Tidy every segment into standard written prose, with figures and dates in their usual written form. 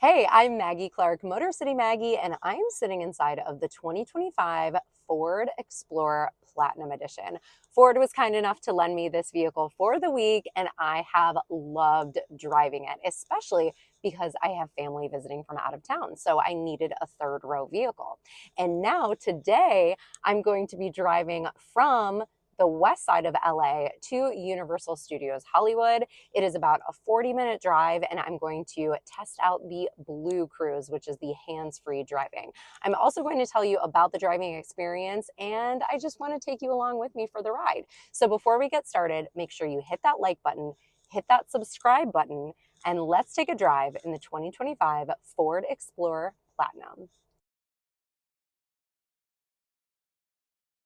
Hey, I'm Maggie Clark, Motor City Maggie, and I am sitting inside of the 2025 Ford Explorer Platinum Edition. Ford was kind enough to lend me this vehicle for the week, and I have loved driving it, especially because I have family visiting from out of town. So I needed a third row vehicle. And now today, I'm going to be driving from the west side of LA to Universal Studios Hollywood. It is about a 40-minute drive, and I'm going to test out the BlueCruise, which is the hands-free driving. I'm also going to tell you about the driving experience, and I just want to take you along with me for the ride. So before we get started, make sure you hit that like button, hit that subscribe button, and let's take a drive in the 2025 Ford Explorer Platinum.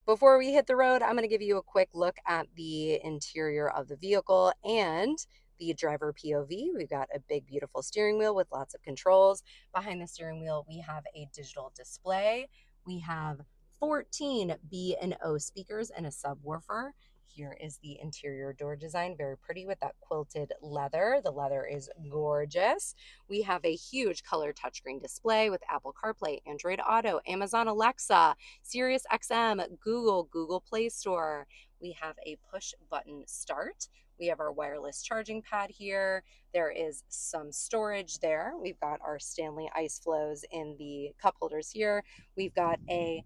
Before we hit the road, I'm going to give you a quick look at the interior of the vehicle and the driver POV. We've got a big, beautiful steering wheel with lots of controls. Behind the steering wheel, we have a digital display. We have 14 B&O speakers and a subwoofer. Here is the interior door design, very pretty with that quilted leather. The leather is gorgeous. We have a huge color touchscreen display with Apple CarPlay, Android Auto, Amazon Alexa, Sirius XM, Google Play Store. We have a push button start. We have our wireless charging pad here. There is some storage there. We've got our Stanley ice flows in the cup holders here. We've got a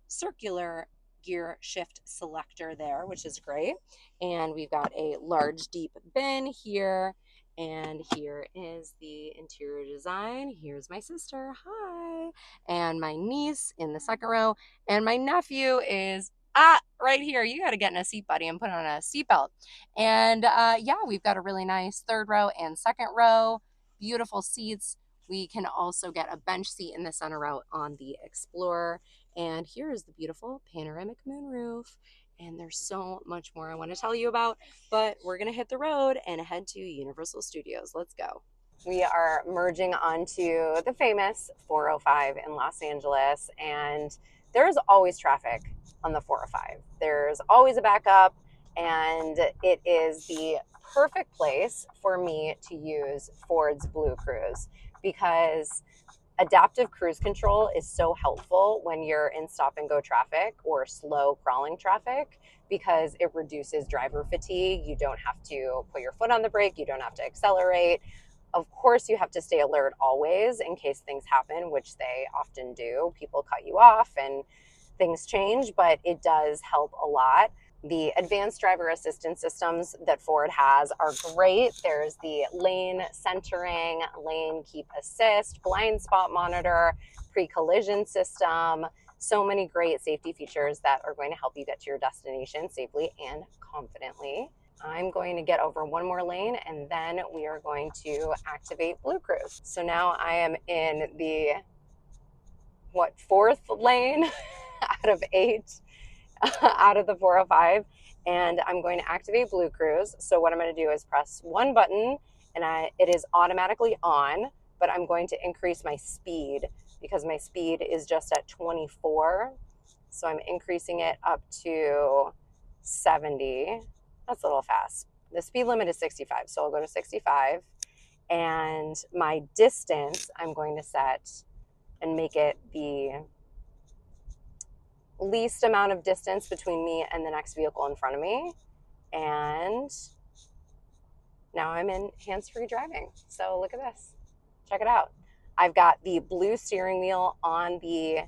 circular gear shift selector there, which is great. And we've got a large deep bin here. And here is the interior design. Here's my sister, hi. And my niece in the second row. And my nephew is right here. You got to get in a seat, buddy, and put on a seatbelt. And yeah, we've got a really nice third row and second row, beautiful seats. We can also get a bench seat in the center row on the Explorer. And here is the beautiful panoramic moonroof. And there's so much more I want to tell you about, but we're going to hit the road and head to Universal Studios. Let's go. We are merging onto the famous 405 in Los Angeles, and there's always traffic on the 405. There's always a backup, and it is the perfect place for me to use Ford's BlueCruise because adaptive cruise control is so helpful when you're in stop and go traffic or slow crawling traffic because it reduces driver fatigue. You don't have to put your foot on the brake. You don't have to accelerate. Of course, you have to stay alert always in case things happen, which they often do. People cut you off and things change, but it does help a lot. The advanced driver assistance systems that Ford has are great. There's the lane centering, lane keep assist, blind spot monitor, pre-collision system. So many great safety features that are going to help you get to your destination safely and confidently. I'm going to get over one more lane and then we are going to activate BlueCruise. So now I am in the, fourth lane out of 8 out of the 405, and I'm going to activate BlueCruise. So what I'm going to do is press one button and it is automatically on, but I'm going to increase my speed because my speed is just at 24. So I'm increasing it up to 70. That's a little fast. The speed limit is 65, so I'll go to 65. And my distance, I'm going to set and make it the least amount of distance between me and the next vehicle in front of me. And now I'm in hands-free driving. So look at this. Check it out. I've got the blue steering wheel on the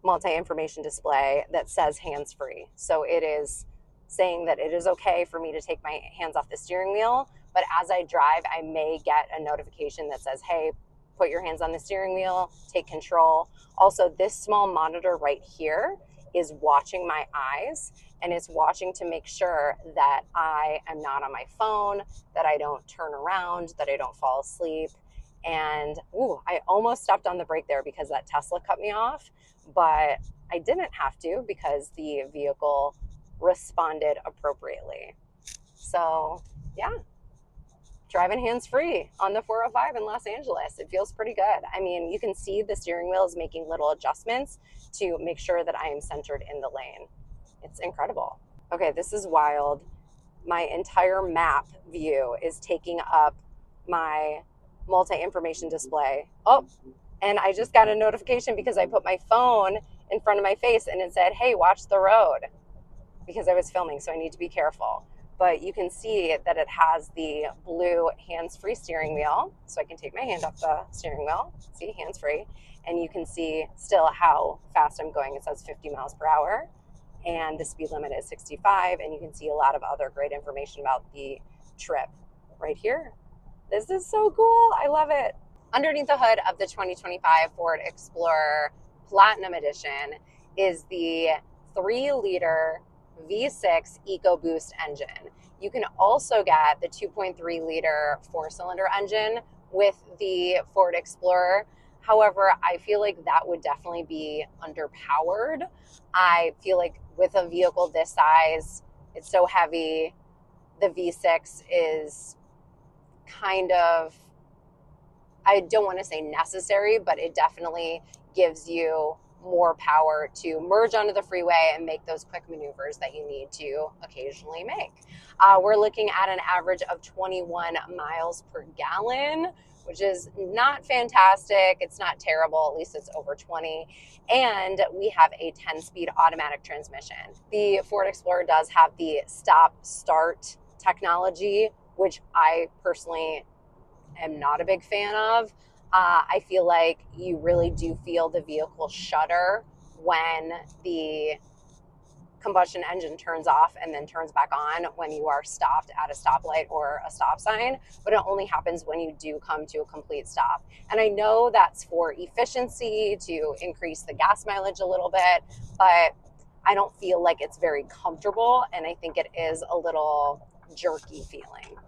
multi-information display that says hands-free. So it is saying that it is okay for me to take my hands off the steering wheel, but as I drive, I may get a notification that says, hey, put your hands on the steering wheel, take control. Also, this small monitor right here is watching my eyes, and it's watching to make sure that I am not on my phone, that I don't turn around, that I don't fall asleep. And I almost stepped on the brake there because that Tesla cut me off, but I didn't have to because the vehicle responded appropriately. So yeah, driving hands-free on the 405 in Los Angeles. It feels pretty good. I mean, you can see the steering wheel is making little adjustments to make sure that I am centered in the lane. It's incredible. Okay, this is wild. My entire map view is taking up my multi-information display. Oh, and I just got a notification because I put my phone in front of my face and it said, hey, watch the road, because I was filming, so I need to be careful. But you can see that it has the blue hands-free steering wheel, so I can take my hand off the steering wheel, see, hands-free, and you can see still how fast I'm going. It says 50 miles per hour, and the speed limit is 65, and you can see a lot of other great information about the trip right here. This is so cool. I love it. Underneath the hood of the 2025 Ford Explorer Platinum Edition is the 3-liter V6 EcoBoost engine. You can also get the 2.3-liter 4-cylinder engine with the Ford Explorer. However, I feel like that would definitely be underpowered. I feel like with a vehicle this size, it's so heavy, the V6 is kind of, I don't want to say necessary, but it definitely gives you more power to merge onto the freeway and make those quick maneuvers that you need to occasionally make. We're looking at an average of 21 miles per gallon, which is not fantastic. It's not terrible. At least it's over 20. And we have a 10-speed automatic transmission. The Ford Explorer does have the stop-start technology, which I personally am not a big fan of. I feel like you really do feel the vehicle shudder when the combustion engine turns off and then turns back on when you are stopped at a stoplight or a stop sign, but it only happens when you do come to a complete stop. And I know that's for efficiency, to increase the gas mileage a little bit, but I don't feel like it's very comfortable, and I think it is a little jerky feeling.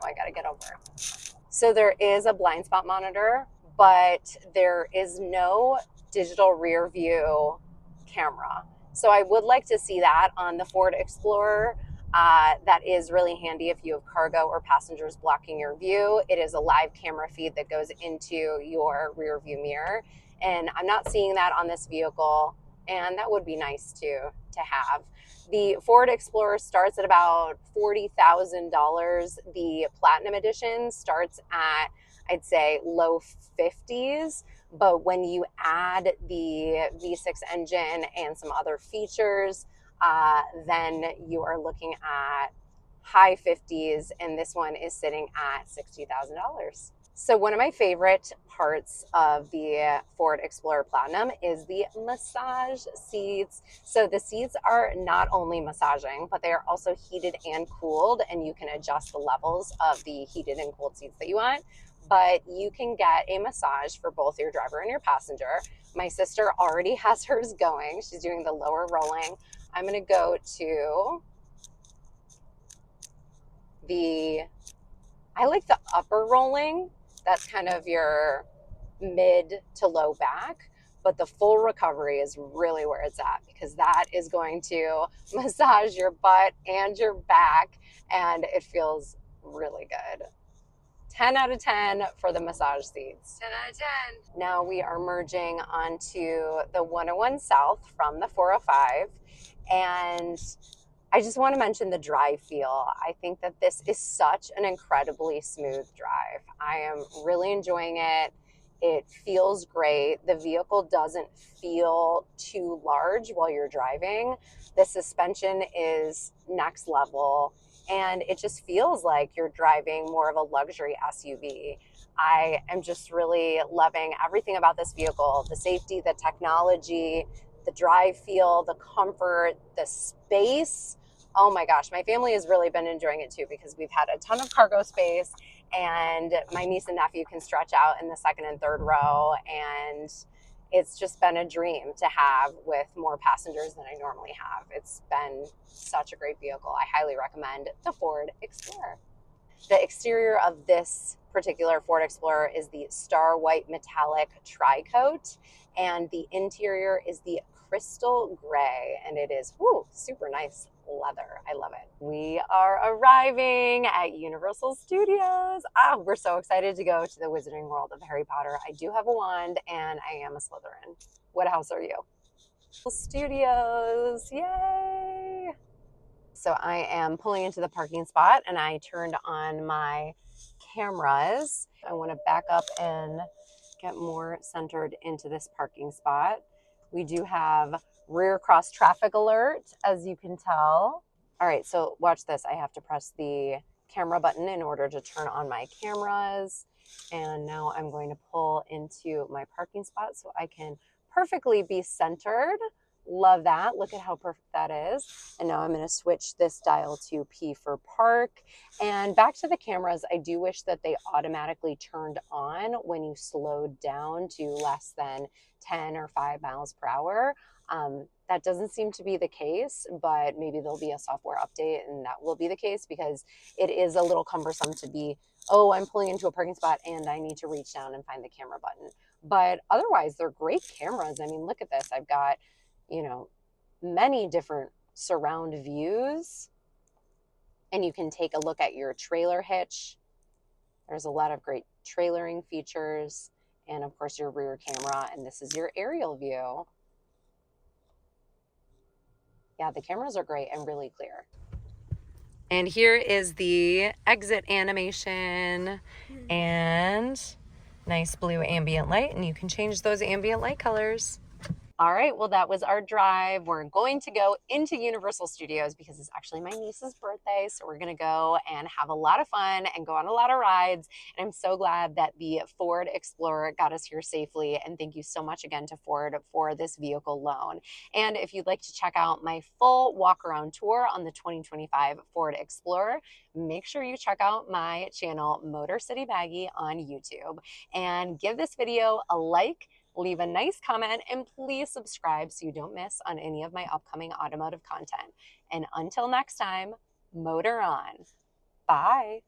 Oh, I gotta get over it. So there is a blind spot monitor, but there is no digital rear view camera. So I would like to see that on the Ford Explorer. That is really handy if you have cargo or passengers blocking your view. It is a live camera feed that goes into your rear view mirror. And I'm not seeing that on this vehicle, and that would be nice to have. The Ford Explorer starts at about $40,000. The Platinum Edition starts at, I'd say, low 50s. But when you add the V6 engine and some other features, then you are looking at high 50s, and this one is sitting at $60,000. So one of my favorite parts of the Ford Explorer Platinum is the massage seats. So the seats are not only massaging, but they are also heated and cooled, and you can adjust the levels of the heated and cooled seats that you want. But you can get a massage for both your driver and your passenger. My sister already has hers going. She's doing the lower rolling. I'm going to go to I like the upper rolling. That's kind of your mid to low back, but the full recovery is really where it's at, because that is going to massage your butt and your back, and it feels really good. 10 out of 10 for the massage seats. 10 out of 10. Now we are merging onto the 101 South from the 405, and I just want to mention the drive feel. I think that this is such an incredibly smooth drive. I am really enjoying it. It feels great. The vehicle doesn't feel too large while you're driving. The suspension is next level, and it just feels like you're driving more of a luxury SUV. I am just really loving everything about this vehicle: the safety, the technology, the drive feel, the comfort, the space. Oh my gosh, my family has really been enjoying it too, because we've had a ton of cargo space, and my niece and nephew can stretch out in the second and third row, and it's just been a dream to have with more passengers than I normally have. It's been such a great vehicle. I highly recommend the Ford Explorer. The exterior of this particular Ford Explorer is the Star White Metallic Tri-Coat, and the interior is the crystal gray, and it is super nice leather. I love it. We are arriving at Universal Studios. We're so excited to go to the Wizarding World of Harry Potter. I do have a wand, and I am a Slytherin. What house are you? Studios, yay! so I am pulling into the parking spot and I turned on my cameras. I want to back up and get more centered into this parking spot. We do have rear cross traffic alert, as you can tell. All right, so watch this. I have to press the camera button in order to turn on my cameras. And now I'm going to pull into my parking spot so I can perfectly be centered. Love that. Look at how perfect that is. And now I'm going to switch this dial to P for park. And back to the cameras, I do wish that they automatically turned on when you slowed down to less than 10 or 5 miles per hour. That doesn't seem to be the case, but maybe there'll be a software update and that will be the case, because it is a little cumbersome to be, oh, I'm pulling into a parking spot and I need to reach down and find the camera button. But otherwise, they're great cameras. I mean, look at this. I've got, you know, many different surround views, and you can take a look at your trailer hitch. There's a lot of great trailering features, and of course your rear camera, and this is your aerial view. Yeah, the cameras are great and really clear. And here is the exit animation and nice blue ambient light, and you can change those ambient light colors. All right, well, that was our drive. We're going to go into Universal Studios because it's actually my niece's birthday. So we're going to go and have a lot of fun and go on a lot of rides. And I'm so glad that the Ford Explorer got us here safely. And thank you so much again to Ford for this vehicle loan. And if you'd like to check out my full walk around tour on the 2025 Ford Explorer, make sure you check out my channel, Motor City Maggie, on YouTube. And give this video a like, leave a nice comment, and please subscribe so you don't miss on any of my upcoming automotive content. And until next time, motor on. Bye.